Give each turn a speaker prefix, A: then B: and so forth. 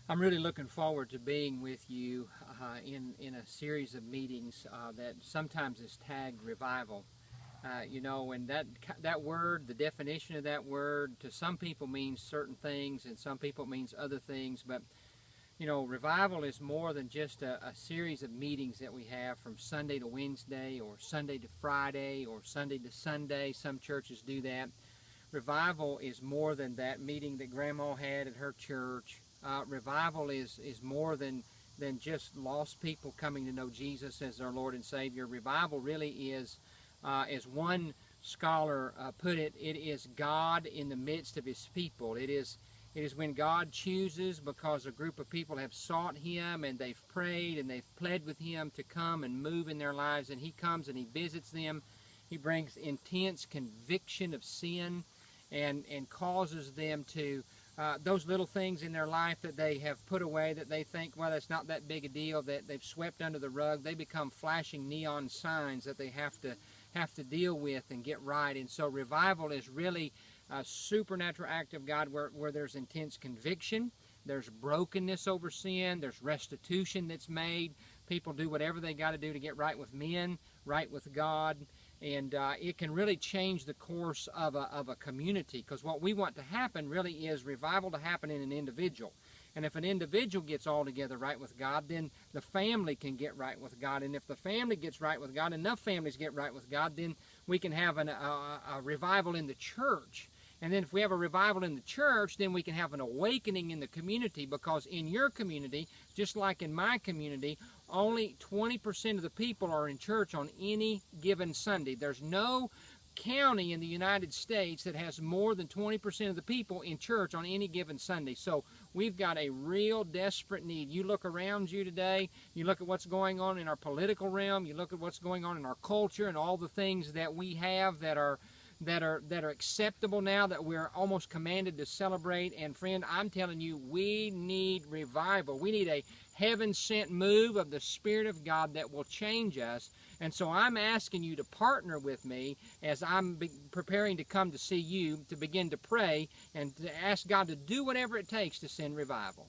A: I'm really looking forward to being with you in a series of meetings that sometimes is tagged revival. And that word, the definition of that word, to some people means certain things, and some people it means other things. But revival is more than just a series of meetings that we have from Sunday to Wednesday, or Sunday to Friday, or Sunday to Sunday. Some churches do that. Revival is more than that meeting that Grandma had at her church. Revival is more than just lost people coming to know Jesus as their Lord and Savior. Revival really is, as one scholar put it, it is God in the midst of His people. It is when God chooses, because a group of people have sought Him and they've prayed and they've pled with Him to come and move in their lives, and He comes and He visits them. He brings intense conviction of sin and causes them to those little things in their life that they have put away, that they think, well, that's not that big a deal, that they've swept under the rug. They become flashing neon signs that they have to deal with and get right. And so revival is really a supernatural act of God where there's intense conviction, there's brokenness over sin, there's restitution that's made. People do whatever they got to do to get right with men, right with God. And it can really change the course of a community, because what we want to happen really is revival to happen in an individual. And if an individual gets all together right with God, then the family can get right with God. And if the family gets right with God, enough families get right with God, then we can have a revival in the church. And then if we have a revival in the church, then we can have an awakening in the community, because in your community, just like in my community, only 20% of the people are in church on any given Sunday. There's no county in the United States that has more than 20% of the people in church on any given Sunday. So we've got a real desperate need. You look around you today, you look at what's going on in our political realm, you look at what's going on in our culture and all the things that we have that are acceptable now, that we're almost commanded to celebrate. And friend, I'm telling you, we need revival. We need a heaven-sent move of the Spirit of God that will change us. And so I'm asking you to partner with me as I'm preparing to come to see you, to begin to pray and to ask God to do whatever it takes to send revival.